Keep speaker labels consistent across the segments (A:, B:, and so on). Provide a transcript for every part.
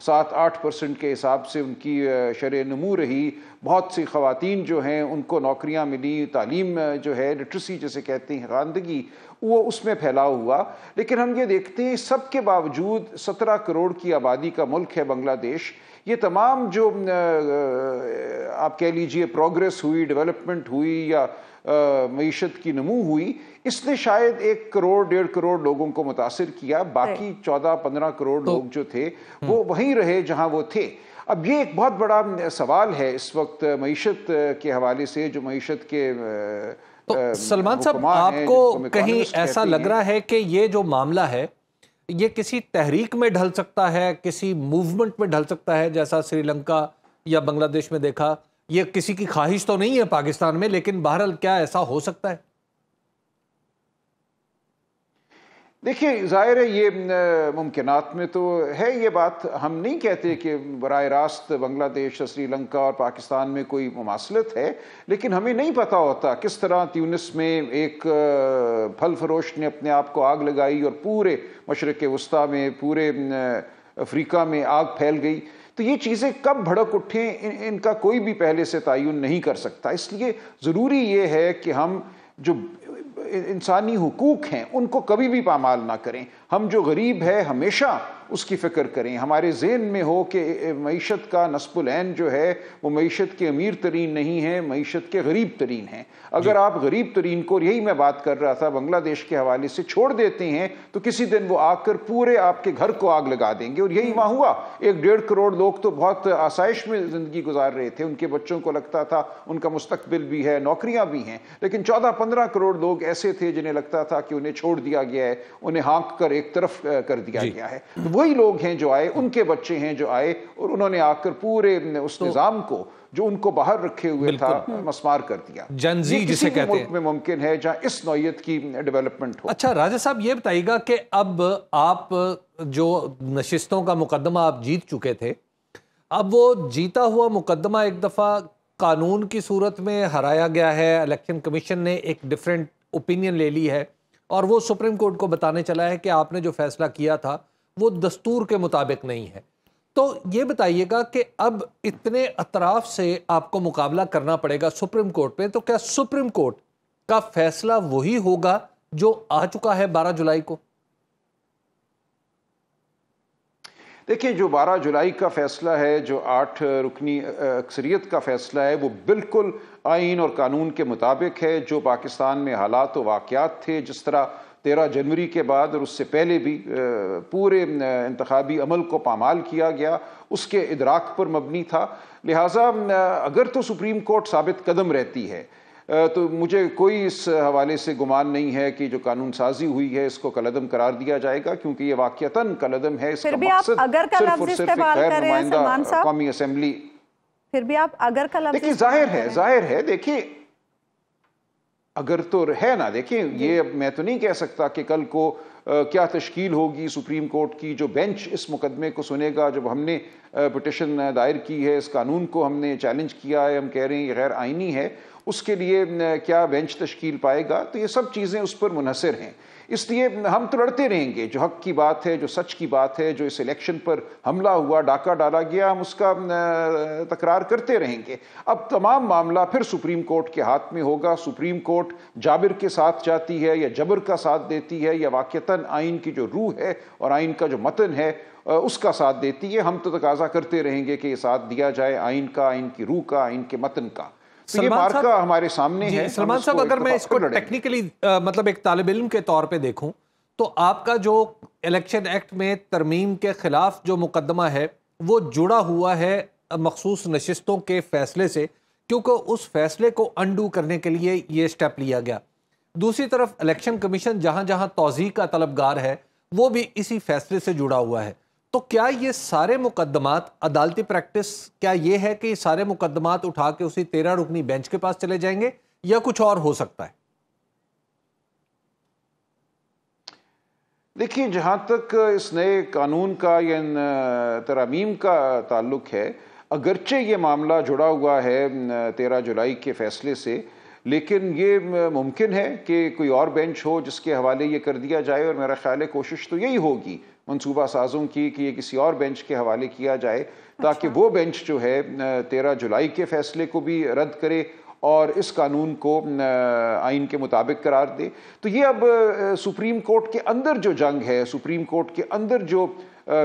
A: 7-8% کے حساب سے ان کی شرح نمو رہی، بہت سی خواتین جو ہیں ان کو نوکریاں ملی، تعلیم جو ہے لٹریسی جسے کہتے ہیں خواندگی، وہ اس میں پھیلاؤ ہوا۔ لیکن ہم یہ دیکھتے ہیں سب کے باوجود 17 کروڑ کی آبادی کا ملک ہے بنگلہ دیش، یہ تمام جو آپ کہہ لیجئے پروگریس ہوئی، ڈیولپمنٹ ہوئی یا معیشت کی نمو ہوئی، اس نے شاید 1 کروڑ 1.5 کروڑ لوگوں کو متاثر کیا، باقی 14-15 کروڑ لوگ جو تھے وہ وہیں رہے جہاں وہ تھے۔ اب یہ ایک بہت بڑا سوال ہے اس وقت معیشت کے حوالے سے، جو معیشت کے
B: تو سلمان صاحب آپ کو کہیں ایسا لگ رہا ہے کہ یہ جو معاملہ ہے یہ کسی تحریک میں ڈھل سکتا ہے، کسی موومنٹ میں ڈھل سکتا ہے، جیسا سری لنکا یا بنگلہ دیش میں دیکھا؟ یہ کسی کی خواہش تو نہیں ہے پاکستان میں، لیکن بہرحال کیا ایسا ہو سکتا ہے؟
A: دیکھیے ظاہر ہے یہ ممکنات میں تو ہے یہ بات، ہم نہیں کہتے کہ براہ راست بنگلہ دیش، سری لنکا اور پاکستان میں کوئی مماثلت ہے، لیکن ہمیں نہیں پتہ ہوتا کس طرح تیونس میں ایک پھل فروش نے اپنے آپ کو آگ لگائی اور پورے مشرق وسطیٰ میں، پورے افریقہ میں آگ پھیل گئی۔ تو یہ چیزیں کب بھڑک اٹھیں ان کا کوئی بھی پہلے سے تعین نہیں کر سکتا، اس لیے ضروری یہ ہے کہ ہم جو انسانی حقوق ہیں ان کو کبھی بھی پامال نہ کریں، ہم جو غریب ہے ہمیشہ اس کی فکر کریں، ہمارے ذہن میں ہو کہ معیشت کا نصب العین جو ہے وہ معیشت کے امیر ترین نہیں ہے، معیشت کے غریب ترین ہیں۔ اگر آپ غریب ترین کو، یہی میں بات کر رہا تھا بنگلہ دیش کے حوالے سے، چھوڑ دیتے ہیں تو کسی دن وہ آ کر پورے آپ کے گھر کو آگ لگا دیں گے، اور یہی وہاں ہوا۔ 1-1.5 کروڑ لوگ تو بہت آسائش میں زندگی گزار رہے تھے، ان کے بچوں کو لگتا تھا ان کا مستقبل بھی ہے، نوکریاں بھی ہیں، لیکن 14-15 کروڑ لوگ ایسے تھے جنہیں لگتا تھا کہ انہیں چھوڑ دیا گیا ہے، انہیں ہانک کر ایک طرف کر دیا گیا ہے۔ وہی لوگ ہیں جو آئے، ان کے بچے ہیں جو آئے، اور انہوں نے آ کر پورے اس نظام کو جو ان کو باہر رکھے ہوئے تھا مسمار کر دیا۔
B: جنزی
A: یہ
B: جسے
A: کسی بھی
B: کہتے ہیں
A: ملک میں ممکن ہے جہاں اس نوعیت کی ڈیولپمنٹ ہو۔
B: اچھا راجہ صاحب یہ بتائیے گا کہ اب آپ جو نشستوں کا مقدمہ آپ جیت چکے تھے، اب وہ جیتا ہوا مقدمہ ایک دفعہ قانون کی صورت میں ہرایا گیا ہے، الیکشن کمیشن نے ایک ڈیفرنٹ اوپینین لے لی ہے، اور وہ سپریم کورٹ کو بتانے چلا ہے کہ آپ نے جو فیصلہ کیا تھا وہ دستور کے مطابق نہیں ہے۔ تو یہ بتائیے گا کہ اب اتنے اطراف سے آپ کو مقابلہ کرنا پڑے گا سپریم کورٹ میں، تو کیا سپریم کورٹ کا فیصلہ وہی ہوگا جو آ چکا ہے 12 جولائی کو؟
A: دیکھیں جو 12 جولائی کا فیصلہ ہے، جو 8 رکنی اکثریت کا فیصلہ ہے، وہ بالکل آئین اور قانون کے مطابق ہے۔ جو پاکستان میں حالات و واقعات تھے، جس طرح 13 جنوری کے بعد اور اس سے پہلے بھی پورے انتخابی عمل کو پامال کیا گیا، اس کے ادراک پر مبنی تھا۔ لہٰذا اگر تو سپریم کورٹ ثابت قدم رہتی ہے تو مجھے کوئی اس حوالے سے گمان نہیں ہے کہ جو قانون سازی ہوئی ہے اس کو کلعدم قرار دیا جائے گا، کیونکہ یہ واقعتاً کلعدم ہے۔ اس کا مقصد صرف اور صرف ایک غیر نمائندہ قومی اسمبلی،
C: پھر بھی آپ اگر کا لفظ
A: دیکھیں ظاہر ہے دیکھیں اگر تو ہے نا، دیکھیں یہ میں تو نہیں کہہ سکتا کہ کل کو کیا تشکیل ہوگی سپریم کورٹ کی، جو بینچ اس مقدمے کو سنے گا۔ جب ہم نے پٹیشن دائر کی ہے، اس قانون کو ہم نے چیلنج کیا ہے، ہم کہہ رہے ہیں یہ غیر آئینی ہے، اس کے لیے کیا بینچ تشکیل پائے گا، تو یہ سب چیزیں اس پر منحصر ہیں۔ اس لیے ہم تو لڑتے رہیں گے، جو حق کی بات ہے، جو سچ کی بات ہے، جو اس الیکشن پر حملہ ہوا، ڈاکہ ڈالا گیا، ہم اس کا تکرار کرتے رہیں گے۔ اب تمام معاملہ پھر سپریم کورٹ کے ہاتھ میں ہوگا۔ سپریم کورٹ جابر کے ساتھ جاتی ہے یا جبر کا ساتھ دیتی ہے، یا واقعتاً آئین کی جو روح ہے اور آئین کا جو متن ہے اس کا ساتھ دیتی ہے۔ ہم تو تقاضا کرتے رہیں گے کہ یہ ساتھ دیا جائے آئین کا، آئین کی روح کا، آئین کے متن کا۔ تو یہ مارکہ ہمارے سامنے ہے۔
B: سلمان صاحب اگر میں اس کو ٹیکنیکلی مطلب ایک طالب علم کے طور پہ دیکھوں تو آپ کا جو الیکشن ایکٹ میں ترمیم کے خلاف جو مقدمہ ہے وہ جڑا ہوا ہے مخصوص نشستوں کے فیصلے سے، کیونکہ اس فیصلے کو انڈو کرنے کے لیے یہ سٹیپ لیا گیا۔ دوسری طرف الیکشن کمیشن جہاں جہاں توضیح کا طلبگار ہے وہ بھی اسی فیصلے سے جڑا ہوا ہے۔ تو کیا یہ سارے مقدمات عدالتی پریکٹس کیا یہ ہے کہ یہ سارے مقدمات اٹھا کے اسی 13 رکنی بینچ کے پاس چلے جائیں گے، یا کچھ اور ہو سکتا ہے؟
A: دیکھیں جہاں تک اس نئے قانون کا یا ترامیم کا تعلق ہے، اگرچہ یہ معاملہ جڑا ہوا ہے 13 جولائی کے فیصلے سے، لیکن یہ ممکن ہے کہ کوئی اور بینچ ہو جس کے حوالے یہ کر دیا جائے، اور میرا خیال ہے کوشش تو یہی ہوگی منصوبہ سازوں کی کہ یہ کسی اور بینچ کے حوالے کیا جائے تاکہ وہ بینچ جو ہے 13 جولائی کے فیصلے کو بھی رد کرے اور اس قانون کو آئین کے مطابق قرار دے۔ تو یہ اب سپریم کورٹ کے اندر جو جنگ ہے، سپریم کورٹ کے اندر جو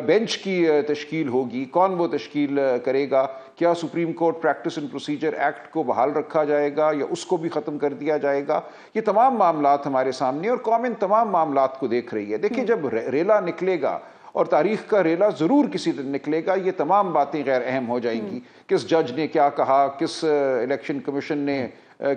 A: بینچ کی تشکیل ہوگی، کون وہ تشکیل کرے گا؟ کیا supreme court practice and procedure act کو بحال رکھا جائے گا یا اس کو بھی ختم کر دیا جائے گا؟ یہ تمام معاملات ہمارے سامنے، اور قوم ان تمام معاملات کو دیکھ رہی ہے۔ دیکھیں جب ریلا نکلے گا، اور تاریخ کا ریلا ضرور کسی دن نکلے گا، یہ تمام باتیں غیر اہم ہو جائیں گی۔ کس جج نے کیا کہا، کس الیکشن کمیشن نے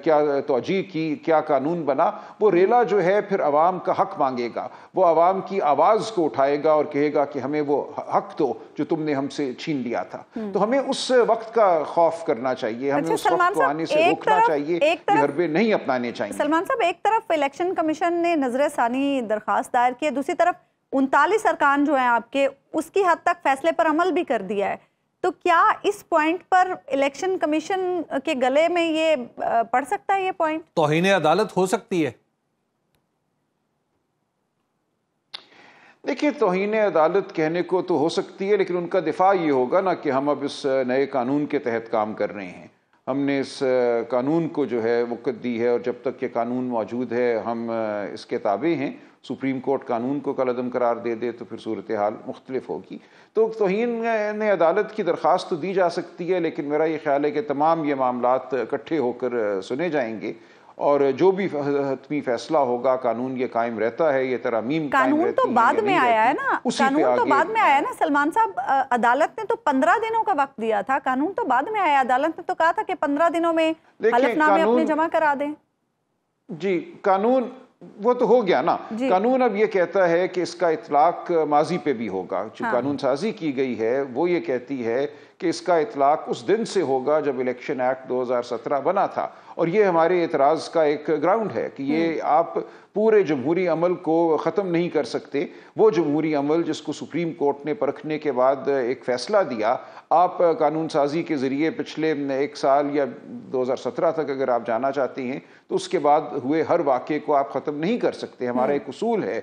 A: کیا توجیہ کی، کیا قانون بنا، وہ ریلا جو ہے پھر عوام کا حق مانگے گا، وہ عوام کی آواز کو اٹھائے گا اور کہے گا کہ ہمیں وہ حق دو جو تم نے ہم سے چھین لیا تھا۔ تو ہمیں اس وقت کا خوف کرنا چاہیے، ہمیں اس وقت کو آنے سے روکنا چاہیے، یہ حربے نہیں اپنانے چاہیے۔
C: سلمان صاحب، ایک طرف الیکشن کمیشن نے نظر ثانی درخواست دائر کی ہے، دوسری طرف 39 ارکان جو ہیں آپ کے، اس کی حد تک فیصلے پر عمل بھی کر دیا ہے، تو کیا اس پوائنٹ پر الیکشن کمیشن کے گلے میں یہ پڑ سکتا ہے؟ یہ پوائنٹ
B: توہین عدالت ہو سکتی ہے؟
A: دیکھیے، توہین عدالت کہنے کو تو ہو سکتی ہے، لیکن ان کا دفاع یہ ہوگا نا کہ ہم اب اس نئے قانون کے تحت کام کر رہے ہیں، ہم نے اس قانون کو جو ہے وقت دی ہے، اور جب تک یہ قانون موجود ہے ہم اس کے تابع ہیں۔ سپریم کورٹ قانون کو کالعدم قرار دے دے تو پھر صورتحال مختلف ہوگی۔ تو توہین عدالت کی درخواست تو دی جا سکتی ہے، لیکن میرا یہ خیال ہے کہ تمام یہ معاملات اکٹھے ہو کر سنے جائیں گے، اور جو بھی حتمی فیصلہ ہوگا، قانون یہ قائم رہتا ہے، یہ ترامیم
C: قانون تو بعد میں آیا ہے نا، قانون تو بعد میں آیا نا سلمان صاحب۔ عدالت نے تو 15 دنوں کا وقت دیا تھا، قانون تو بعد میں آیا، عدالت نے تو کہا تھا کہ 15 دنوں میں حلف نامے اپنے جمع کرا دیں۔
A: جی، قانون وہ تو ہو گیا نا۔ قانون اب یہ کہتا ہے کہ اس کا اطلاق ماضی پہ بھی ہوگا۔ جو قانون سازی کی گئی ہے وہ یہ کہتی ہے کہ اس کا اطلاق اس دن سے ہوگا جب الیکشن ایکٹ 2017 بنا تھا، اور یہ ہمارے اعتراض کا ایک گراؤنڈ ہے کہ یہ آپ پورے جمہوری عمل کو ختم نہیں کر سکتے۔ وہ جمہوری عمل جس کو سپریم کورٹ نے پرکھنے کے بعد ایک فیصلہ دیا، آپ قانون سازی کے ذریعے پچھلے 1 سال یا 2017 تک اگر آپ جانا چاہتے ہیں تو اس کے بعد ہوئے ہر واقعے کو آپ ختم نہیں کر سکتے۔ ہمارا ایک اصول ہے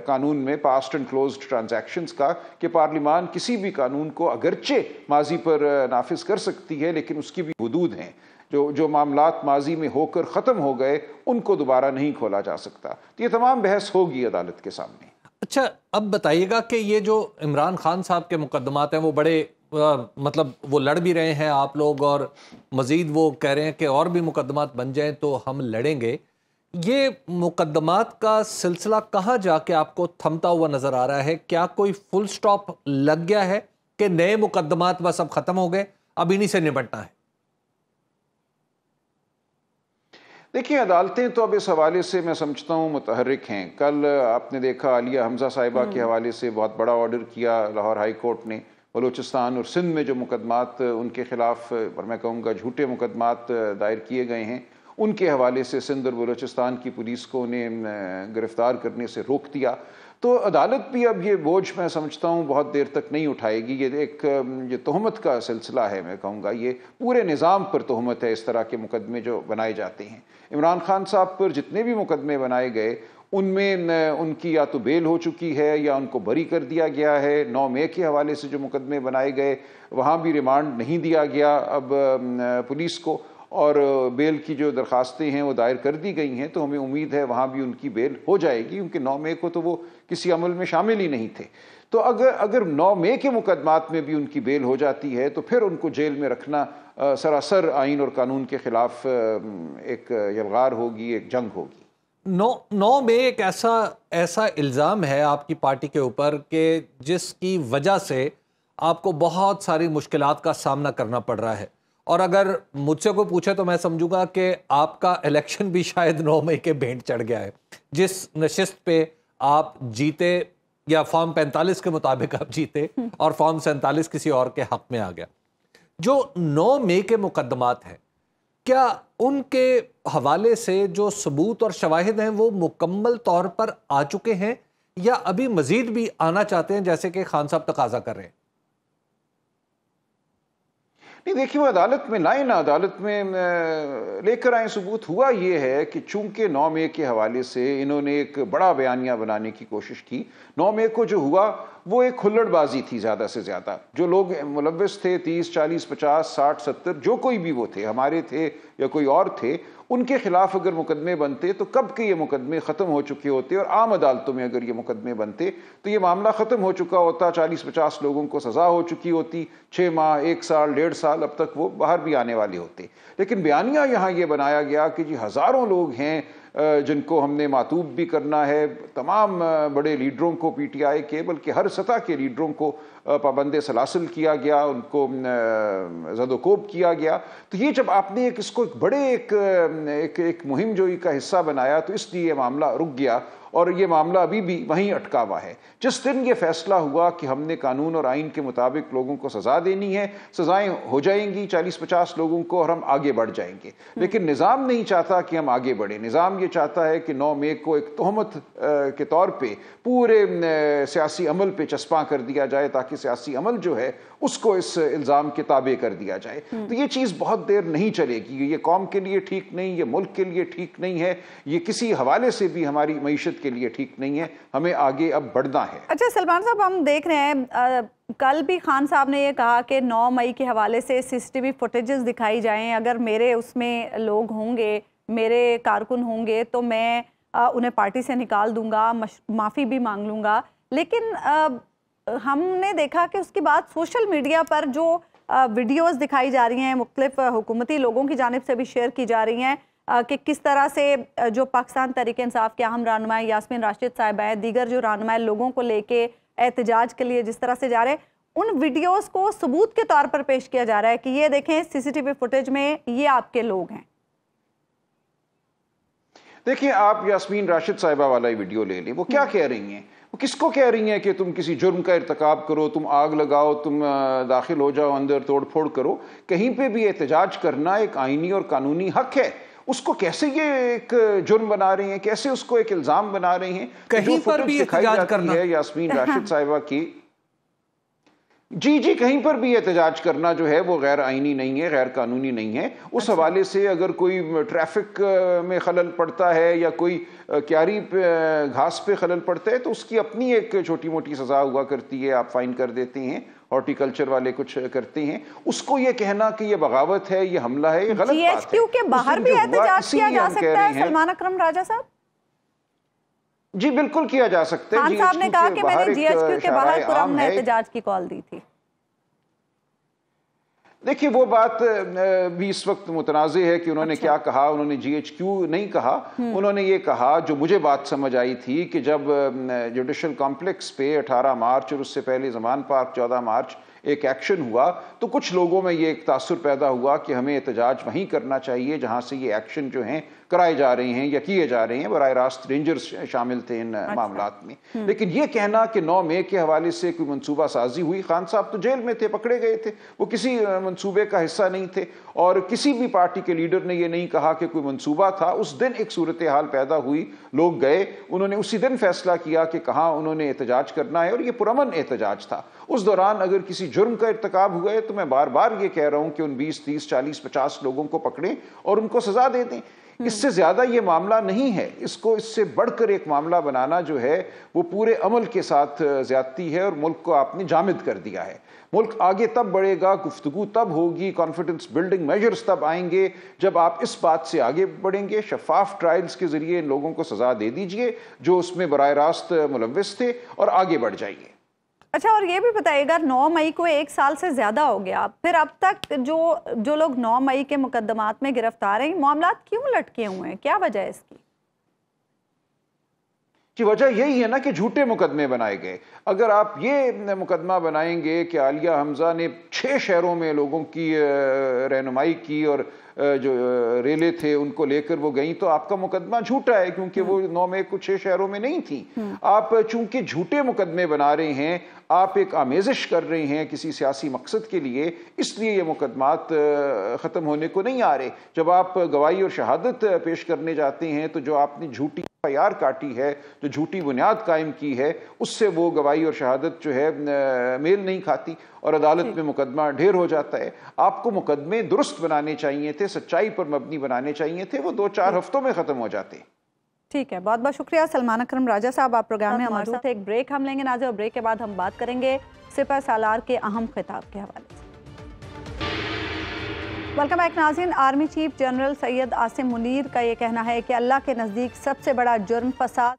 A: قانون میں پاسٹ اینڈ کلوزڈ ٹرانزیکشنز کا کہ پارلیمان کسی بھی قانون کو اگرچہ ماضی پر نافذ کر سکتی ہے، لیکن اس کی بھی حدود ہیں۔ جو معاملات ماضی میں ہو کر ختم ہو گئے ان کو دوبارہ نہیں کھولا جا سکتا۔ تو یہ تمام بحث ہوگی عدالت کے سامنے۔
B: اچھا، اب بتائیے گا کہ یہ جو عمران خان صاحب کے مقدمات ہیں وہ بڑے مطلب وہ لڑ بھی رہے ہیں آپ لوگ، اور مزید وہ کہہ رہے ہیں کہ اور بھی مقدمات بن جائیں تو ہم لڑیں گے، یہ مقدمات کا سلسلہ کہاں جا کے آپ کو تھمتا ہوا نظر آ رہا ہے؟ کیا کوئی فل سٹاپ لگ گیا ہے کہ نئے مقدمات بس اب ختم ہو گئے، اب انہی سے نمٹنا ہے؟
A: دیکھیں، عدالتیں تو اب اس حوالے سے میں سمجھتا ہوں متحرک ہیں۔ کل آپ نے دیکھا عالیہ حمزہ صاحبہ کے حوالے سے بہت بڑا آرڈر کیا لاہور ہائی کورٹ نے۔ بلوچستان اور سندھ میں جو مقدمات ان کے خلاف، اور میں کہوں گا جھوٹے مقدمات دائر کیے گئے ہیں، ان کے حوالے سے سندھ اور بلوچستان کی پولیس کو انہیں گرفتار کرنے سے روک دیا۔ تو عدالت بھی اب یہ بوجھ میں سمجھتا ہوں بہت دیر تک نہیں اٹھائے گی۔ یہ تہمت کا سلسلہ ہے، میں کہوں گا یہ پورے نظام پر تہمت ہے، اس طرح کے مقدمے جو بنائے جاتے ہیں۔ عمران خان صاحب پر جتنے بھی مقدمے بنائے گئے ان میں ان کی یا تو بیل ہو چکی ہے یا ان کو بری کر دیا گیا ہے۔ 9 مئی کے حوالے سے جو مقدمے بنائے گئے وہاں بھی ریمانڈ نہیں دیا گیا اب پولیس کو، اور بیل کی جو درخواستیں ہیں وہ دائر کر دی گئی ہیں، تو ہمیں امید ہے وہاں بھی ان کی بیل ہو جائے گی، کیونکہ 9 مئی کو تو وہ کسی عمل میں شامل ہی نہیں تھے۔ تو اگر 9 مئی کے مقدمات میں بھی ان کی بیل ہو جاتی ہے تو پھر ان کو جیل میں رکھنا سراسر آئین اور قانون کے خلاف ایک یلغار ہوگی، ایک جنگ ہوگی۔
B: 9 مئی ایک ایسا الزام ہے آپ کی پارٹی کے اوپر کہ جس کی وجہ سے آپ کو بہت ساری مشکلات کا سامنا کرنا پڑ رہا ہے، اور اگر مجھ سے کوئی پوچھے تو میں سمجھوں گا کہ آپ کا الیکشن بھی شاید 9 مئی کے بھینٹ چڑھ گیا ہے۔ جس نشست پہ آپ جیتے، یا فارم 45 کے مطابق آپ جیتے اور فارم 47 کسی اور کے حق میں آ گیا، جو 9 مئی کے مقدمات ہیں، کیا ان کے حوالے سے جو ثبوت اور شواہد ہیں وہ مکمل طور پر آ چکے ہیں، یا ابھی مزید بھی آنا چاہتے ہیں جیسے کہ خان صاحب تقاضا کر رہے ہیں؟
A: نہیں دیکھیے وہ عدالت میں لائیں نا، عدالت میں لے کر آئیں ثبوت۔ ہوا یہ ہے کہ چونکہ 9 مئی کے حوالے سے انہوں نے ایک بڑا بیانیہ بنانے کی کوشش کی۔ 9 مئی کو جو ہوا وہ ایک کھلڑ بازی تھی زیادہ سے زیادہ۔ جو لوگ ملوث تھے 30 40 50 60 70 جو کوئی بھی وہ تھے، ہمارے تھے یا کوئی اور تھے، ان کے خلاف اگر مقدمے بنتے تو کب کے یہ مقدمے ختم ہو چکے ہوتے، اور عام عدالتوں میں اگر یہ مقدمے بنتے تو یہ معاملہ ختم ہو چکا ہوتا، 40 50 لوگوں کو سزا ہو چکی ہوتی، 6 ماہ 1 سال 1.5 سال اب تک وہ باہر بھی آنے والے ہوتے۔ لیکن بیانیہ یہاں یہ بنایا گیا کہ جی ہزاروں لوگ ہیں جن کو ہم نے معطوب بھی کرنا ہے، تمام بڑے لیڈروں کو پی ٹی آئی کے بلکہ ہر سطح کے لیڈروں کو پابند سلاسل کیا گیا، ان کو زد و کوب کیا گیا۔ تو یہ جب آپ نے اس کو ایک بڑے ایک مہم جوئی کا حصہ بنایا تو اس لیے یہ معاملہ رک گیا، اور یہ معاملہ ابھی بھی وہیں اٹکا ہوا ہے۔ جس دن یہ فیصلہ ہوا کہ ہم نے قانون اور آئین کے مطابق لوگوں کو سزا دینی ہے، سزائیں ہو جائیں گی 40 50 لوگوں کو اور ہم آگے بڑھ جائیں گے۔ لیکن نظام نہیں چاہتا کہ ہم آگے بڑھیں، نظام یہ چاہتا ہے کہ 9 مئی کو ایک تہمت کے طور پہ پورے سیاسی عمل پہ چسپاں کر دیا جائے، تاکہ سیاسی عمل جو ہے اس کو اس الزام کے تابع کر دیا جائے۔ تو یہ چیز بہت دیر نہیں چلے گی، یہ قوم کے لیے ٹھیک نہیں، یہ ملک کے لیے ٹھیک نہیں ہے، یہ کسی حوالے سے بھی ہماری معیشت کے لیے ٹھیک نہیں ہے، ہمیں آگے اب بڑھنا ہے۔
C: اچھا سلمان صاحب، ہم دیکھ رہے ہیں کل بھی خان صاحب نے یہ کہا کہ 9 مئی کے حوالے سے CCTV فوٹیجز دکھائی جائیں، اگر میرے اس میں لوگ ہوں گے، میرے کارکن ہوں گے تو میں انہیں پارٹی سے نکال دوں گا، معافی بھی مانگ لوں گا۔ لیکن ہم نے دیکھا کہ اس کے بعد سوشل میڈیا پر جو ویڈیوز دکھائی جا رہی ہیں، مختلف حکومتی لوگوں کی جانب سے بھی شیئر کی جا رہی ہیں کہ کس طرح سے جو پاکستان تحریک انصاف کے اہم رہنما یاسمین راشد صاحبہ ہیں، دیگر جو رہنما لوگوں کو لے کے احتجاج کے لیے جس طرح سے جا رہے ہیں، ان ویڈیوز کو ثبوت کے طور پر پیش کیا جا رہا ہے کہ یہ دیکھیں CCTV فوٹیج میں یہ آپ کے لوگ ہیں۔
A: دیکھیں آپ یاسمین راشد صاحبہ والا ویڈیو لے لیں، وہ کیا کہہ رہی ہیں؟ وہ کس کو کہہ رہی ہیں کہ تم کسی جرم کا ارتکاب کرو، تم آگ لگاؤ، تم داخل ہو جاؤ اندر، توڑ پھوڑ کرو؟ کہیں پہ بھی احتجاج کرنا ایک آئینی اور قانونی حق ہے، اس کو کیسے یہ ایک جرم بنا رہے ہیں، کیسے اس کو ایک الزام بنا رہے ہیں؟
B: کہیں پر بھی احتجاج کرنا
A: ہے یاسمین راشد صاحبہ کی، جی کہیں پر بھی احتجاج کرنا جو ہے وہ غیر آئینی نہیں ہے، غیر قانونی نہیں ہے۔ اس حوالے سے اگر کوئی ٹریفک میں خلل پڑتا ہے یا کوئی کیاری گھاس پہ خلل پڑتا ہے تو اس کی اپنی ایک چھوٹی موٹی سزا ہوا کرتی ہے، آپ فائن کر دیتے ہیں، ہارٹی کلچر والے کچھ کرتے ہیں۔ اس کو یہ کہنا کہ یہ بغاوت ہے، یہ حملہ ہے، یہ غلط بات ہے۔
C: GHQ کے باہر بھی احتجاج کیا جا سکتا ہے سلمان اکرم راجہ صاحب؟
A: جی بالکل کیا جا سکتا ہے۔
C: خان صاحب نے کہا کہ میں نے GHQ کے باہر پرامن احتجاج کی کال دی تھی۔
A: دیکھیے وہ بات بھی اس وقت متنازع ہے کہ انہوں نے کیا کہا۔ انہوں نے GHQ نہیں کہا، انہوں نے یہ کہا، جو مجھے بات سمجھ آئی تھی کہ جب جوڈیشل کمپلیکس پہ 18 مارچ اور اس سے پہلے زمان پارک 14 مارچ ایک ایکشن ہوا تو کچھ لوگوں میں یہ ایک تاثر پیدا ہوا کہ ہمیں احتجاج وہیں کرنا چاہیے جہاں سے یہ ایکشن جو ہیں کرائے جا رہے ہیں یا کیے جا رہے ہیں۔ براہ راست رینجرز شامل تھے ان معاملات میں۔ لیکن یہ کہنا کہ 9 مئی کے حوالے سے کوئی منصوبہ سازی ہوئی، خان صاحب تو جیل میں تھے، پکڑے گئے تھے، وہ کسی منصوبے کا حصہ نہیں تھے، اور کسی بھی پارٹی کے لیڈر نے یہ نہیں کہا کہ کوئی منصوبہ تھا۔ اس دن ایک صورتحال پیدا ہوئی، لوگ گئے، انہوں نے اسی دن فیصلہ کیا کہ کہاں انہوں نے احتجاج کرنا ہے، اور یہ پرامن احتجاج تھا۔ اس دوران اگر کسی جرم کا ارتکاب ہوا ہے تو میں بار بار یہ کہہ رہا ہوں کہ ان 20 30 40 50 لوگوں کو پکڑیں اور ان کو سزا دے دیں۔ اس سے زیادہ یہ معاملہ نہیں ہے، اس کو اس سے بڑھ کر ایک معاملہ بنانا جو ہے وہ پورے عمل کے ساتھ زیادتی ہے، اور ملک کو آپ نے جامد کر دیا ہے۔ ملک آگے تب بڑھے گا، گفتگو تب ہوگی، کانفیڈنس بلڈنگ میجرز تب آئیں گے جب آپ اس بات سے آگے بڑھیں گے۔ شفاف ٹرائلز کے ذریعے ان لوگوں کو سزا دے دیجئے جو اس میں براہ راست ملوث تھے، اور آگے بڑھ جائیے۔
C: اچھا، اور یہ بھی بتائیے گا 9 مئی کو 1 سال سے زیادہ ہو گیا، پھر اب تک جو لوگ 9 مئی کے مقدمات میں گرفتار ہیں، معاملات کیوں لٹکے ہوئے ہیں؟ کیا وجہ ہے اس کی؟
A: کی وجہ یہی ہے نا کہ جھوٹے مقدمے بنائے گئے۔ اگر آپ یہ مقدمہ بنائیں گے کہ عالیہ حمزہ نے 6 شہروں میں لوگوں کی رہنمائی کی اور جو ریلے تھے ان کو لے کر وہ گئیں، تو آپ کا مقدمہ جھوٹا ہے، کیونکہ وہ 9 مئی کو 6 شہروں میں نہیں تھی۔ آپ چونکہ جھوٹے مقدمے بنا رہے ہیں، آپ ایک آمیزش کر رہے ہیں کسی سیاسی مقصد کے لیے، اس لیے یہ مقدمات ختم ہونے کو نہیں آ رہے۔ جب آپ گواہی اور شہادت پیش کرنے جاتے ہیں تو جو آپ نے جھوٹی FIR کاٹی ہے, جو جھوٹی بنیاد قائم کی ہے, اس سے وہ گواہی اور شہادت جو ہے میل نہیں کھاتی اور عدالت میں مقدمہ ڈھیر ہو جاتا ہے. آپ کو مقدمے درست بنانے چاہیے تھے, سچائی پر مبنی بنانے چاہیے تھے, وہ 2-4 ہفتوں میں ختم ہو جاتے.
C: ٹھیک ہے, بہت بہت شکریہ سلمان اکرم راجہ صاحب, آپ پروگرام میں ہمارے ساتھ. ایک بریک ہم لیں گے ناظرین, اور بریک کے بعد ہم بات کریں گے سپہ سالار کے اہم خطاب کے حوالے سے. ویلکم بیک ناظرین. Army chief general Syed Asim Munir کا یہ کہنا ہے کہ اللہ کے نزدیک سب سے بڑا جرم فساد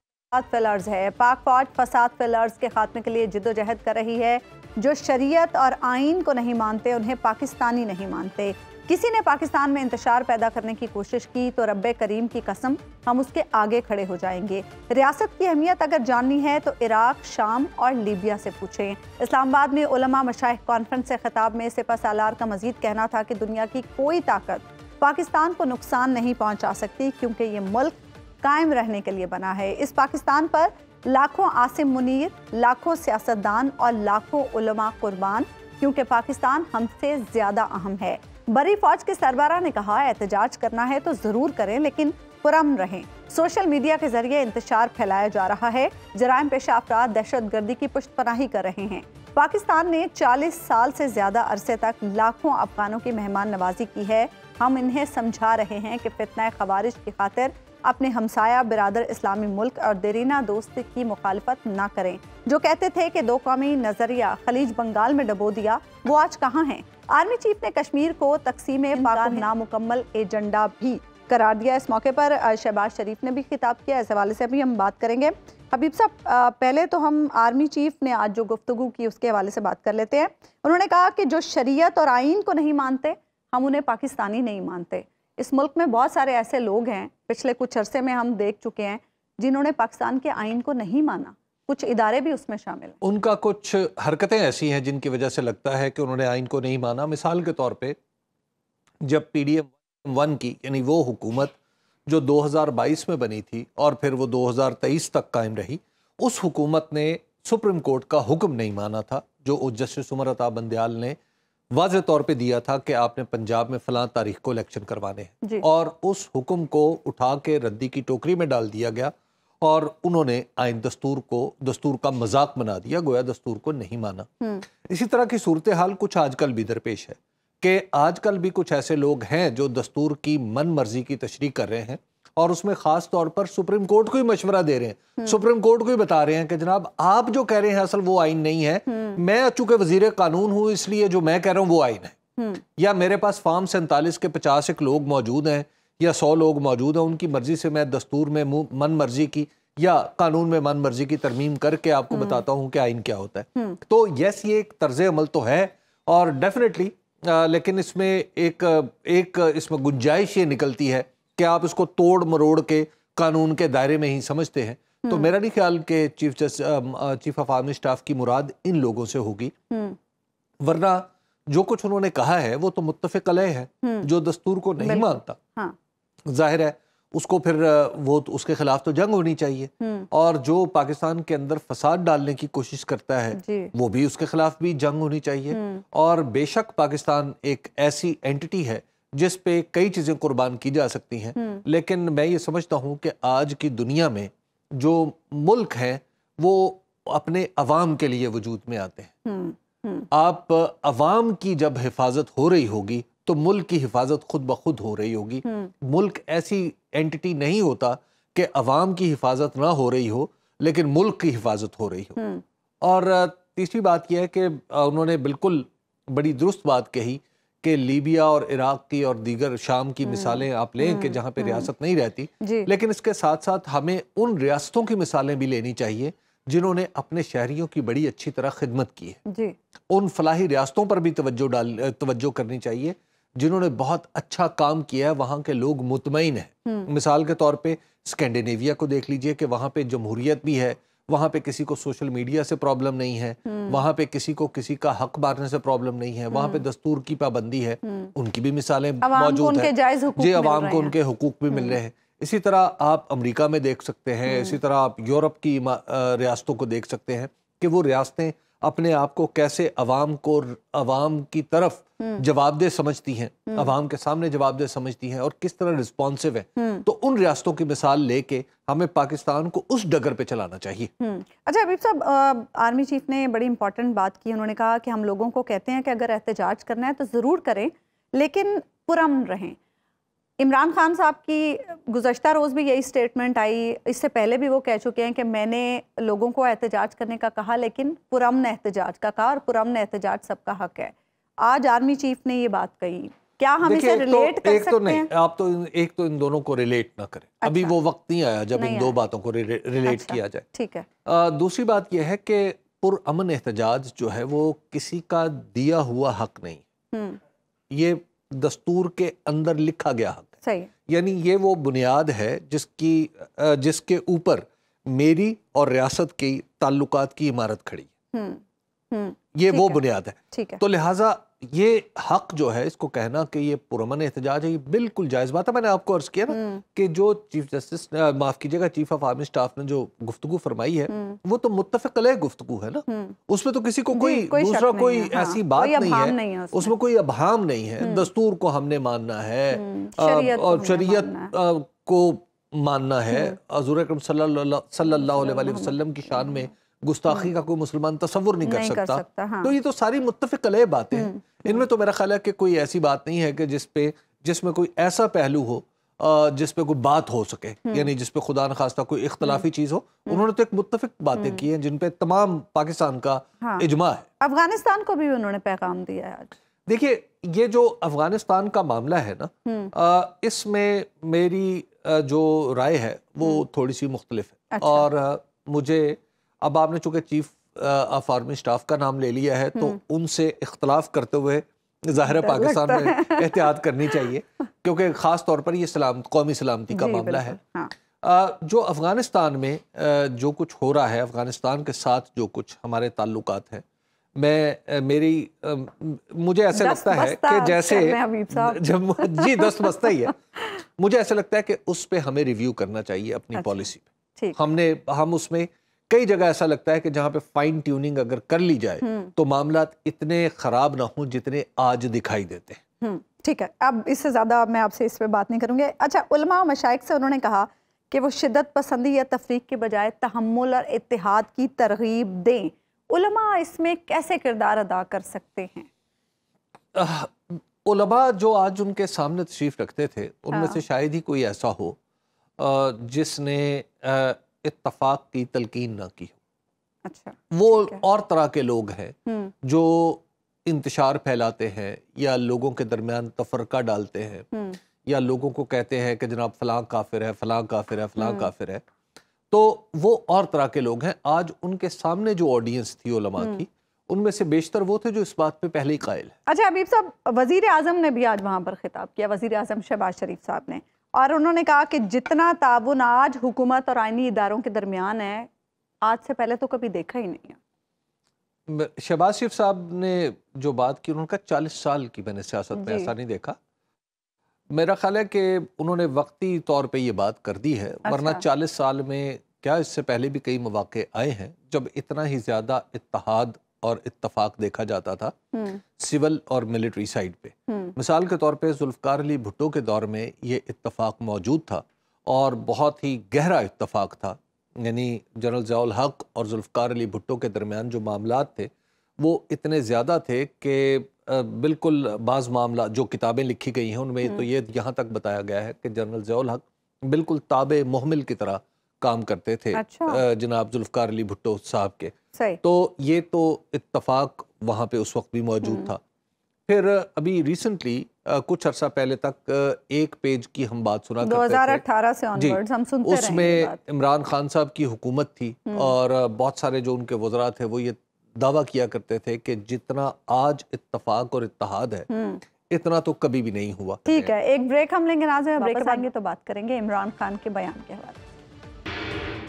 C: فی الارض ہے. پاک فوج فساد فی الارض کے خاتمے کے لیے جدوجہد کر رہی ہے. جو شریعت اور آئین کو نہیں مانتے انہیں پاکستانی نہیں مانتے. کسی نے پاکستان میں انتشار پیدا کرنے کی کوشش کی تو رب کریم کی قسم ہم اس کے آگے کھڑے ہو جائیں گے. ریاست کی اہمیت اگر جاننی ہے تو عراق, شام اور لیبیا سے پوچھیں. اسلام آباد میں علماء مشائخ کانفرنس سے خطاب میں سپہ سالار کا مزید کہنا تھا کہ دنیا کی کوئی طاقت پاکستان کو نقصان نہیں پہنچا سکتی, کیونکہ یہ ملک قائم رہنے کے لیے بنا ہے. اس پاکستان پر لاکھوں عاصم منیر, لاکھوں سیاستدان اور لاکھوں علماء قربان, کیونکہ پاکستان ہم سے زیادہ اہم ہے. بری فوج کے سربراہ نے کہا احتجاج کرنا ہے تو ضرور کریں لیکن پرامن رہیں. سوشل میڈیا کے ذریعے انتشار پھیلایا جا رہا ہے. جرائم پیشہ افراد دہشت گردی کی پشت پناہی کر رہے ہیں. پاکستان نے 40 سال سے زیادہ عرصے تک لاکھوں افغانوں کی مہمان نوازی کی ہے. ہم انہیں سمجھا رہے ہیں کہ فتنہ خوارج کی خاطر اپنے ہمسایہ برادر اسلامی ملک اور دیرینہ دوست کی مخالفت نہ کریں. جو کہتے تھے کہ 2 قومی نظریہ خلیج بنگال میں ڈبو دیا, وہ آج کہاں ہیں؟ آرمی چیف نے کشمیر کو تقسیم پاک نامکمل ایجنڈا بھی قرار دیا. اس موقع پر شہباز شریف نے بھی خطاب کیا, اس حوالے سے بھی ہم بات کریں گے. حبیب صاحب, پہلے تو ہم آرمی چیف نے آج جو گفتگو کی اس کے حوالے سے بات کر لیتے ہیں. انہوں نے کہا کہ جو شریعت اور آئین کو نہیں مانتے ہم انہیں پاکستانی نہیں مانتے. اس ملک میں بہت سارے ایسے لوگ ہیں, پچھلے کچھ عرصے میں ہم دیکھ چکے ہیں, جنہوں نے پاکستان کے آئین کو نہیں مانا. کچھ ادارے بھی اس میں شامل ہیں. ان
B: کا کچھ حرکتیں ایسی ہیں جن کی وجہ سے لگتا ہے کہ انہوں نے آئین کو نہیں مانا. مثال کے طور پہ جب PDM-1 کی, یعنی وہ حکومت جو 2022 میں بنی تھی اور پھر وہ 2023 تک قائم رہی, اس حکومت نے سپریم کورٹ کا حکم نہیں مانا تھا جو جسٹس عمر عطا بندیال نے واضح طور پہ دیا تھا کہ آپ نے پنجاب میں فلاں تاریخ کو الیکشن کروانے ہیں, اور اس حکم کو اٹھا کے ردی کی ٹوکری میں ڈال دیا گیا اور انہوں نے آئین دستور کا مذاق بنا دیا, گویا دستور کو نہیں مانا. اسی طرح کی صورتحال کچھ آج کل بھی درپیش ہے کہ آج کل بھی کچھ ایسے لوگ ہیں جو دستور کی من مرضی کی تشریح کر رہے ہیں, اور اس میں خاص طور پر سپریم کورٹ کو ہی مشورہ دے رہے ہیں, سپریم کورٹ کو ہی بتا رہے ہیں کہ جناب آپ جو کہہ رہے ہیں اصل وہ آئین نہیں ہے, میں چونکہ وزیر قانون ہوں اس لیے جو میں کہہ رہا ہوں وہ آئین ہے, یا میرے پاس فارم 47 کے 50 لوگ موجود ہیں یا 100 لوگ موجود ہیں, ان کی مرضی سے میں دستور میں من مرضی کی یا قانون میں من مرضی کی ترمیم کر کے آپ کو بتاتا ہوں کہ آئین کیا ہوتا ہے. تو یس, یہ ایک طرز عمل تو ہے اور ڈیفینیٹلی, لیکن اس میں ایک اس میں گنجائش یہ نکلتی ہے کہ آپ اس کو توڑ مروڑ کے قانون کے دائرے میں ہی سمجھتے ہیں. تو میرا نہیں خیال کہ چیف آف آرمی اسٹاف کی مراد ان لوگوں سے ہوگی, ورنہ جو کچھ انہوں نے کہا ہے وہ تو متفق علیہ ہے. جو دستور کو نہیں مانتا ظاہر ہے اس کو پھر وہ اس کے خلاف تو جنگ ہونی چاہیے, اور جو پاکستان کے اندر فساد ڈالنے کی کوشش کرتا ہے وہ بھی اس کے خلاف بھی جنگ ہونی چاہیے. اور بے شک پاکستان ایک ایسی اینٹی ہے جس پہ کئی چیزیں قربان کی جا سکتی ہیں, لیکن میں یہ سمجھتا ہوں کہ آج کی دنیا میں جو ملک ہیں وہ اپنے عوام کے لیے وجود میں آتے ہیں. آپ عوام کی جب حفاظت ہو رہی ہوگی تو ملک کی حفاظت خود بخود ہو رہی ہوگی. ملک ایسی اینٹی نہیں ہوتا کہ عوام کی حفاظت نہ ہو رہی ہو لیکن ملک کی حفاظت ہو رہی ہو. اور تیسری بات یہ ہے کہ انہوں نے بالکل بڑی درست بات کہی کہ لیبیا اور عراق کی اور دیگر شام کی مثالیں آپ لیں کہ جہاں پہ ریاست نہیں رہتی, لیکن اس کے ساتھ ساتھ ہمیں ان ریاستوں کی مثالیں بھی لینی چاہیے جنہوں نے اپنے شہریوں کی بڑی اچھی طرح خدمت کی ہے. ان فلاحی ریاستوں پر بھی توجہ کرنی چاہیے جنہوں نے بہت اچھا کام کیا ہے, وہاں کے لوگ مطمئن ہیں. مثال کے طور پہ اسکینڈینیویا کو دیکھ لیجئے کہ وہاں پہ جمہوریت بھی ہے, وہاں پہ کسی کو سوشل میڈیا سے پرابلم نہیں ہے, وہاں پہ کسی کو کسی کا حق مارنے سے پرابلم نہیں ہے, وہاں پہ دستور کی پابندی ہے. ان کی بھی مثالیں موجود ہیں جی, عوام کو ان کے حقوق بھی مل رہے ہیں. اسی طرح آپ امریکہ میں دیکھ سکتے ہیں, اسی طرح آپ یورپ کی ریاستوں کو دیکھ سکتے ہیں کہ وہ ریاستیں اپنے آپ کو کیسے عوام کی طرف جواب دہ سمجھتی ہیں، عوام کے سامنے جواب دہ سمجھتی ہیں اور کس طرح رسپانسو ہیں، تو ان ریاستوں کی مثال لے کے ہمیں پاکستان کو اس ڈگر پہ چلانا چاہیے۔
C: اچھا حبیب صاحب، آرمی چیف نے بڑی امپورٹنٹ بات کی، انہوں نے کہا کہ ہم لوگوں کو کہتے ہیں کہ اگر احتجاج کرنا ہے تو ضرور کریں لیکن پرامن رہیں۔ عمران خان صاحب کی گزشتہ روز بھی یہی سٹیٹمنٹ آئی، اس سے پہلے بھی وہ کہہ چکے ہیں کہ میں نے لوگوں کو احتجاج کرنے کا کہا لیکن پرامن احتجاج کا کہا، اور پرامن احتجاج سب کا حق ہے۔ آج آرمی چیف نے یہ بات کہی، کیا ہم اسے ریلیٹ کر سکتے ہیں؟
B: آپ تو ایک تو ان دونوں کو ریلیٹ نہ کریں، ابھی وہ وقت نہیں آیا جب ان دو باتوں کو ریلیٹ کیا جائے۔
C: ٹھیک ہے۔
B: دوسری بات یہ ہے کہ پرامن احتجاج جو ہے وہ کسی کا دیا ہوا حق نہیں، یہ دستور کے اندر لکھا گیا حق ہے،
C: صحیح،
B: یعنی یہ وہ بنیاد ہے جس کے اوپر میری اور ریاست کی تعلقات کی عمارت کھڑی ہے، یہ وہ بنیاد ہے۔ تو لہٰذا یہ حق جو ہے، اس کو کہنا کہ یہ پرامن احتجاج ہے، یہ بالکل جائز بات ہے۔ میں نے آپ کو عرض کیا نا کہ جو چیف جسٹس، معاف کیجیے گا، چیف آف آرمی اسٹاف نے جو گفتگو فرمائی ہے وہ تو متفق علیہ گفتگو ہے نا، اس میں تو کسی کو دوسرا کوئی ایسی بات نہیں ہے، اس میں کوئی ابہام نہیں ہے۔ دستور کو ہم نے ماننا ہے اور شریعت کو ماننا ہے، حضور اکرم صلی اللہ علیہ وسلم کی شان میں گستاخی کا کوئی مسلمان تصور نہیں کر سکتا۔ تو یہ تو ساری متفق علیہ باتیں ہیں، ان میں تو میرا خیال ہے کہ کوئی ایسی بات نہیں ہے کہ جس میں کوئی ایسا پہلو ہو جس پہ کوئی بات ہو سکے، یعنی جس پہ خدا نخواستہ کوئی اختلافی چیز ہو۔ انہوں نے تو ایک متفق باتیں کی ہیں جن پہ تمام پاکستان کا اجماع ہے۔
C: افغانستان کو بھی انہوں نے پیغام دیا ہے آج۔
B: دیکھیے، یہ جو افغانستان کا معاملہ ہے نا، اس میں میری جو رائے ہے وہ تھوڑی سی مختلف ہے، اور مجھے اب آپ نے چونکہ چیف آف آرمی اسٹاف کا نام لے لیا ہے تو ان سے اختلاف کرتے ہوئے ظاہر پاکستان میں احتیاط کرنی چاہیے، کیونکہ خاص طور پر یہ قومی سلامتی کا معاملہ ہے۔ جو افغانستان میں جو کچھ ہو رہا ہے، افغانستان کے ساتھ جو کچھ ہمارے تعلقات ہیں، مجھے ایسے لگتا ہے کہ جیسے جی دست بستہ ہی ہے، مجھے ایسا لگتا ہے کہ اس پہ ہمیں ریویو کرنا چاہیے اپنی پالیسی پہ۔ ہم اس میں کئی جگہ ایسا لگتا ہے کہ جہاں پہ فائن ٹیوننگ اگر کر لی جائے تو معاملات اتنے خراب نہ ہوں جتنے آج دکھائی دیتے ہیں۔
C: ٹھیک ہے، اب اس سے زیادہ میں آپ سے اس پہ بات نہیں کروں گی۔ اچھا، علماء و مشائخ سے انہوں نے کہا کہ وہ شدت پسندی یا تفریق کے بجائے تحمل اور اتحاد کی ترغیب دیں۔ علماء اس میں کیسے کردار ادا کر سکتے ہیں؟
B: علماء جو آج ان کے سامنے تشریف رکھتے تھے، ان میں سے شاید ہی کوئی ایسا ہو جس نے اتفاق کی تلقین نہ کی ہو۔
C: اچھا،
B: وہ اور طرح کے لوگ ہیں جو انتشار پھیلاتے ہیں یا لوگوں کے درمیان تفرقہ ڈالتے ہیں یا لوگوں کو کہتے ہیں کہ جناب فلاں کافر ہے، فلاں کافر ہے، فلاں کافر ہے، تو وہ اور طرح کے لوگ ہیں۔ آج ان کے سامنے جو آڈینس تھی علماء کی، ان میں سے بیشتر وہ تھے جو اس بات پہ پہلے ہی قائل ہے۔
C: اچھا حبیب صاحب، وزیر اعظم نے بھی آج وہاں پر خطاب کیا، وزیر اعظم شہباز شریف صاحب نے، اور انہوں نے کہا کہ جتنا تعاون آج حکومت اور آئینی اداروں کے درمیان ہے، آج سے پہلے تو کبھی دیکھا ہی نہیں ہے۔
B: شہباز شریف صاحب نے جو بات کی، انہوں نے کہا 40 سال کی میں نے سیاست میں ایسا نہیں دیکھا۔ میرا خیال ہے کہ انہوں نے وقتی طور پہ یہ بات کر دی ہے، ورنہ 40 سال میں کیا اس سے پہلے بھی کئی مواقع آئے ہیں جب اتنا ہی زیادہ اتحاد اور اتفاق دیکھا جاتا تھا سول اور ملٹری سائیڈ پہ۔ مثال کے طور پہ ذوالفقار علی بھٹو کے دور میں یہ اتفاق موجود تھا اور بہت ہی گہرا اتفاق تھا، یعنی جنرل ضیاء الحق اور ذوالفقار علی بھٹو کے درمیان جو معاملات تھے وہ اتنے زیادہ تھے کہ بالکل بعض معاملات جو کتابیں لکھی گئی ہیں ان میں تو یہ یہاں تک بتایا گیا ہے کہ جنرل ضیاء الحق بالکل تابع محمل کی طرح کام کرتے تھے جناب ذوالفقار علی بھٹو صاحب کے۔ تو یہ تو اتفاق وہاں پہ اس وقت بھی موجود تھا۔ پھر ابھی ریسنٹلی کچھ عرصہ پہلے تک ایک پیج کی ہم بات سنا کرتے تھے
C: 2018 سے آنورڈز ہم سنتے رہے ہیں،
B: اس میں عمران خان صاحب کی حکومت تھی اور بہت سارے جو ان کے وزراء تھے وہ یہ دعویٰ کیا کرتے تھے کہ جتنا آج اتفاق اور اتحاد ہے اتنا تو کبھی بھی نہیں ہوا۔
C: ٹھیک ہے، ایک بریک ہم لیں گے ناظرین، بریک سے آئیں گے تو بات کریں گے عمران خان کے بیان کے حوالے۔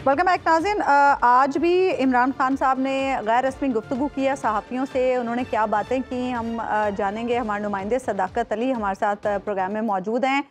C: ویلکم بیک ناظرین، آج بھی عمران خان صاحب نے غیر رسمی گفتگو کیا صحافیوں سے، انہوں نے کیا باتیں کی ہم جانیں گے۔ ہمارے نمائندے صداقت علی ہمارے ساتھ پروگرام میں موجود ہیں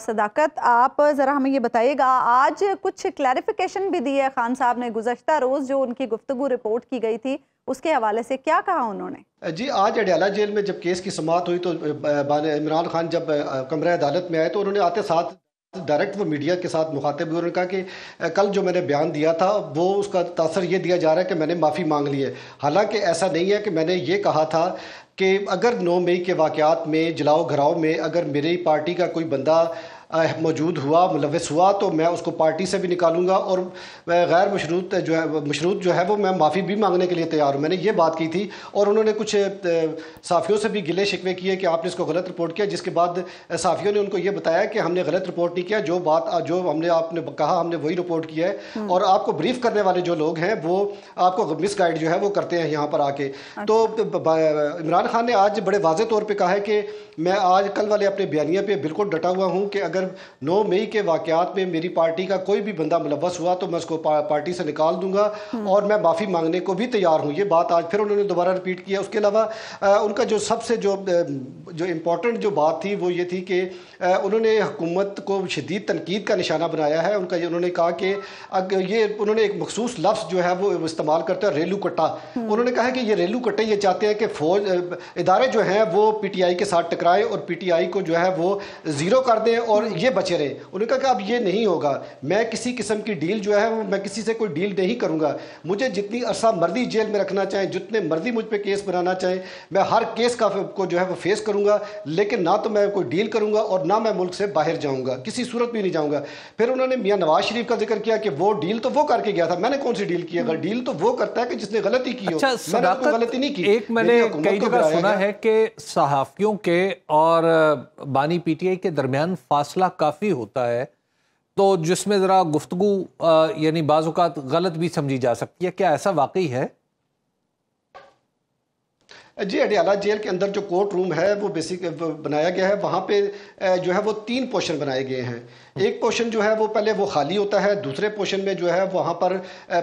C: صداقت آپ ذرا ہمیں یہ بتائیے گا، آج کچھ کلیریفیکیشن بھی دی ہے خان صاحب نے، گزشتہ روز جو ان کی گفتگو رپورٹ کی گئی تھی اس کے حوالے سے کیا کہا انہوں نے؟
D: جی آج اڈیالہ جیل میں جب کیس کی سماعت ہوئی تو عمران خان جب کمرہ عدالت میں آئے تو انہوں نے آتے ساتھ ڈائریکٹ وہ میڈیا کے ساتھ مخاطب ہوئے، انہوں نے کہا کہ کل جو میں نے بیان دیا تھا وہ اس کا تاثر یہ دیا جا رہا ہے کہ میں نے معافی مانگ لی ہے، حالانکہ ایسا نہیں ہے کہ میں نے یہ کہا تھا کہ اگر 9 مئی کے واقعات میں جلاؤ گھراؤ میں اگر میری پارٹی کا کوئی بندہ موجود ہوا، ملوث ہوا تو میں اس کو پارٹی سے بھی نکالوں گا اور غیر مشروط جو ہے وہ میں معافی بھی مانگنے کے لیے تیار ہوں، میں نے یہ بات کی تھی۔ اور انہوں نے کچھ صحافیوں سے بھی گلے شکوے کیے کہ آپ نے اس کو غلط رپورٹ کیا، جس کے بعد صحافیوں نے ان کو یہ بتایا کہ ہم نے غلط رپورٹ نہیں کیا، جو ہم نے آپ نے کہا ہم نے وہی رپورٹ کیا ہے، اور آپ کو بریف کرنے والے جو لوگ ہیں وہ آپ کو مس گائیڈ جو ہے وہ کرتے ہیں یہاں پر آ کے۔ تو عمران خان نے آج بڑے واضح طور پہ کہا ہے کہ میں آج کل والے اپنے بیانیے پہ بالکل ڈٹا ہوا ہوں کہ اگر 9 مئی کے واقعات میں میری پارٹی کا کوئی بھی بندہ ملوث ہوا تو میں اس کو پارٹی سے نکال دوں گا اور میں معافی مانگنے کو بھی تیار ہوں۔ یہ بات آج پھر انہوں نے دوبارہ ریپیٹ کیا۔ اس کے علاوہ ان کا جو سب سے جو امپورٹنٹ جو بات تھی وہ یہ تھی کہ انہوں نے حکومت کو شدید تنقید کا نشانہ بنایا ہے۔ انہوں نے کہا کہ انہوں نے ایک مخصوص لفظ جو ہے وہ استعمال کرتے ہیں، ریلو کٹا۔ انہوں نے کہا کہ یہ ریلو کٹے یہ چاہتے ہیں کہ فوج ادارے جو ہیں وہ پی ٹی آئی کے ساتھ ٹکرائے اور پی ٹی آئی کو جو ہے وہ زیرو کر دیں اور یہ بچے رہے۔ انہوں نے کہا کہ اب یہ نہیں ہوگا، میں کسی قسم کی ڈیل جو ہے میں کسی سے کوئی ڈیل نہیں کروں گا، مجھے جتنی عرصہ مرضی جیل میں رکھنا چاہیں، جتنے مرضی مجھ پہ کیس بنانا چاہیں، میں ہر کیس کو جو ہے وہ فیس کروں گا، لیکن نہ تو میں کوئی ڈیل کروں گا اور نہ میں ملک سے باہر جاؤں گا، کسی صورت بھی نہیں جاؤں گا۔ پھر انہوں نے میاں نواز شریف کا ذکر کیا کہ وہ ڈیل تو وہ کر کے گیا تھا، میں نے کون سی ڈیل کی ہے؟ ڈیل تو وہ کرتا ہے کہ جس نے غلطی کی ہو، میں نے کوئی غلطی نہیں کی۔
B: ایک میں نے کئی جگہ سنا ہے کہ صحافیوں کے اور بانی پی ٹی آئی کے درمیان فاصلہ کافی ہوتا ہے، تو جس میں ذرا گفتگو یعنی بعض اوقات غلط بھی سمجھی جا سکتی ہے، کیا ایسا واقعی ہے؟
D: جی اڈیالہ جیل کے اندر جو کورٹ روم ہے وہ بیسک بنایا گیا ہے، وہاں پہ جو ہے وہ 3 پورشن بنائے گئے ہیں۔ ایک پورشن جو ہے وہ پہلے وہ خالی ہوتا ہے، دوسرے پورشن میں جو ہے وہاں پر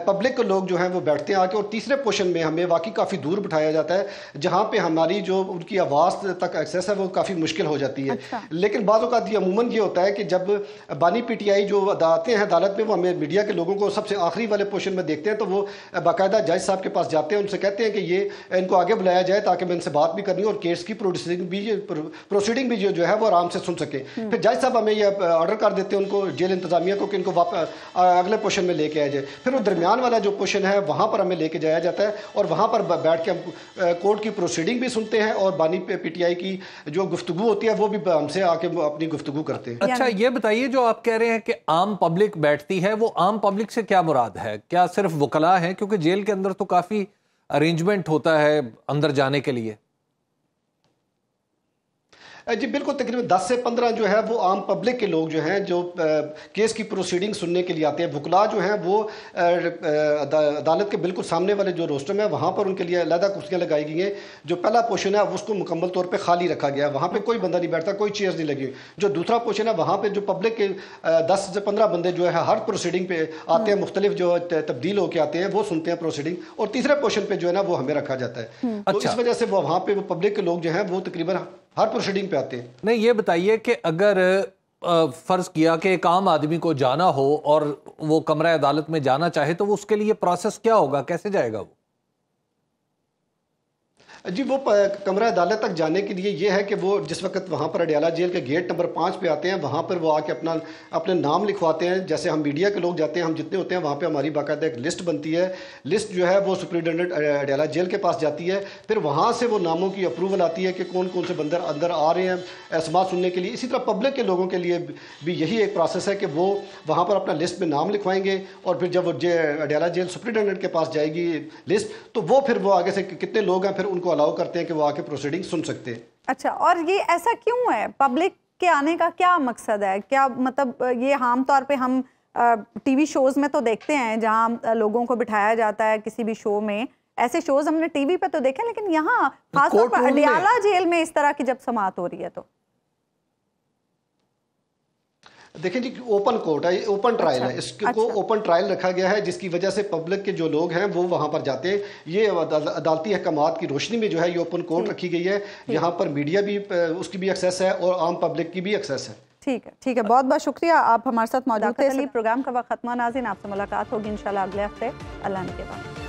D: پبلک لوگ جو ہیں وہ بیٹھتے ہیں آ کے، اور تیسرے پورشن میں ہمیں واقعی کافی دور بٹھایا جاتا ہے جہاں پہ ہماری جو ان کی آواز تک ایکسیس ہے وہ کافی مشکل ہو جاتی ہے۔ لیکن بعض اوقات یہ عموماً یہ ہوتا ہے کہ جب بانی پی ٹی آئی جو آتے ہیں عدالت میں، وہ ہمیں میڈیا کے لوگوں کو سب سے آخری والے پورشن میں دیکھتے ہیں تو وہ باقاعدہ جج صاحب کے پاس جاتے ہیں، ان سے کہتے ہیں کہ یہ ان کو آگے بلایا جائے تاکہ میں ان سے بات بھی کرنی اور کیس کی پروسیڈنگ بھی جو ہے وہ آرام سے سن سکے۔ پھر جج صاحب ہمیں یہ آرڈر کر دیتے ہیں ان کو جیل انتظامیہ کو کہ ان کو اگلے پورشن میں لے کے آیا جائے۔ پھر وہ درمیان والا جو پورشن ہے وہاں پر ہمیں لے کے جایا جاتا ہے اور وہاں پر بیٹھ کے ہم کورٹ کی پروسیڈنگ بھی سنتے ہیں اور بانی پی ٹی آئی کی جو گفتگو ہوتی ہے وہ بھی ہم سے آ کے اپنی گفتگو کرتے ہیں۔
B: اچھا یہ بتائیے، جو آپ کہہ رہے ہیں کہ عام پبلک بیٹھتی ہے، وہ عام پبلک سے کیا مراد ہے؟ کیا صرف وکلاء ہیں؟ کیونکہ جیل کے اندر تو کافی ارینجمنٹ ہوتا ہے اندر جانے کے لیے۔
D: جی بالکل، تقریباً 10 سے 15 جو ہے وہ عام پبلک کے لوگ جو ہیں جو کیس کی پروسیڈنگ سننے کے لیے آتے ہیں۔ وکلاء جو ہیں وہ عدالت کے بالکل سامنے والے جو روسٹرم ہے وہاں پر ان کے لیے علیحدہ کرسیاں لگائی گئی ہیں۔ جو پہلا پورشن ہے اس کو مکمل طور پہ خالی رکھا گیا ہے، وہاں پہ کوئی بندہ نہیں بیٹھتا، کوئی چیئرز نہیں لگی ہوئی۔ جو دوسرا پورشن ہے وہاں پہ جو پبلک کے 10 سے 15 بندے جو ہے ہر پروسیڈنگ پہ آتے ہیں، مختلف جو تبدیل ہو کے آتے ہیں، وہ سنتے ہیں پروسیڈنگ، اور تیسرے پورشن پہ جو ہے نا وہ ہمیں رکھا جاتا ہے۔ تو اس وجہ سے وہاں پہ وہ پبلک کے لوگ جو ہیں وہ تقریباً ہر پروسیڈنگ پہ آتے ہیں۔
B: نہیں یہ بتائیے کہ اگر فرض کیا کہ ایک عام آدمی کو جانا ہو اور وہ کمرہ عدالت میں جانا چاہے تو وہ اس کے لیے پروسیس کیا ہوگا، کیسے جائے گا وہ؟
D: جی وہ کمرہ عدالت تک جانے کے لیے یہ ہے کہ وہ جس وقت وہاں پر اڈیالہ جیل کے گیٹ نمبر 5 پہ آتے ہیں وہاں پر وہ آ کے اپنے نام لکھواتے ہیں۔ جیسے ہم میڈیا کے لوگ جاتے ہیں، ہم جتنے ہوتے ہیں وہاں پہ ہماری باقاعدہ ایک لسٹ بنتی ہے، لسٹ جو ہے وہ سپرنٹینڈنٹ اڈیالہ جیل کے پاس جاتی ہے، پھر وہاں سے وہ ناموں کی اپروول آتی ہے کہ کون کون سے بندر اندر آ رہے ہیں سماعت سننے کے لیے۔ اسی طرح پبلک کے لوگوں کے لیے بھی یہی ایک پروسیس ہے کہ وہ وہاں پر اپنا لسٹ میں نام لکھوائیں گے، اور پھر جب وہ اڈیالہ جیل سپرنٹینڈنٹ کے پاس جائے گی لسٹ تو وہ پھر وہ آگے سے کتنے لوگ ہیں پھر ان کو الاؤ کرتے ہیں کہ وہ کے پروسیڈنگ سن سکتے ہیں۔
C: اچھا، اور یہ ایسا کیوں ہے؟ پبلک کے آنے کا کیا مقصد ہے؟ کیا مطلب یہ عام طور پہ ہم ٹی وی شوز میں تو دیکھتے ہیں جہاں لوگوں کو بٹھایا جاتا ہے کسی بھی شو میں، ایسے شوز ہم نے ٹی وی پہ تو دیکھے، لیکن یہاں خاص طور پر اڈیالہ جیل میں اس طرح کی جب سماعت ہو رہی ہے تو
D: دیکھیں جی اوپن کورٹ ہے، اوپن ٹرائل ہے، اس کو اوپن ٹرائل رکھا گیا ہے جس کی وجہ سے پبلک کے جو لوگ ہیں وہ وہاں پر جاتے ہیں۔ یہ عدالتی احکامات کی روشنی میں جو ہے یہ اوپن کورٹ رکھی گئی ہے، یہاں پر میڈیا بھی اس کی بھی ایکسیس ہے اور عام پبلک کی بھی ایکسیس ہے۔
C: ٹھیک ہے، بہت بہت شکریہ آپ ہمارے ساتھ موجود تھے. پروگرام کا وقت ختم. ناظرین آپ سے ملاقات ہوگی انشاءاللہ اگلے ہفتے. اللہ نے کے بعد.